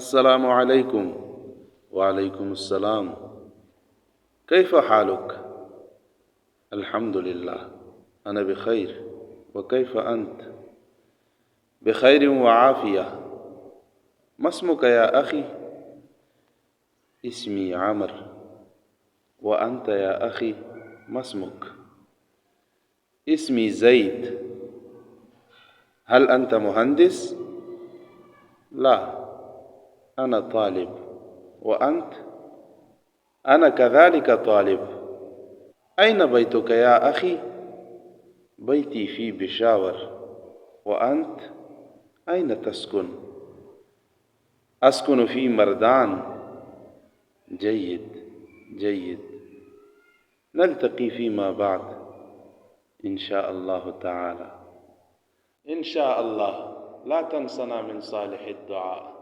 السلام عليكم. وعليكم السلام. كيف حالك؟ الحمد لله، أنا بخير. وكيف أنت؟ بخير وعافية. ما اسمك يا أخي؟ اسمي عمر. وأنت يا أخي ما اسمك؟ اسمي زيد. هل أنت مهندس؟ لا، أنا طالب. وأنت؟ أنا كذلك طالب. أين بيتك يا أخي؟ بيتي في بشاور. وأنت أين تسكن؟ أسكن في مردان. جيد جيد. نلتقي فيما بعد إن شاء الله تعالى. إن شاء الله. لا تنسنا من صالح الدعاء.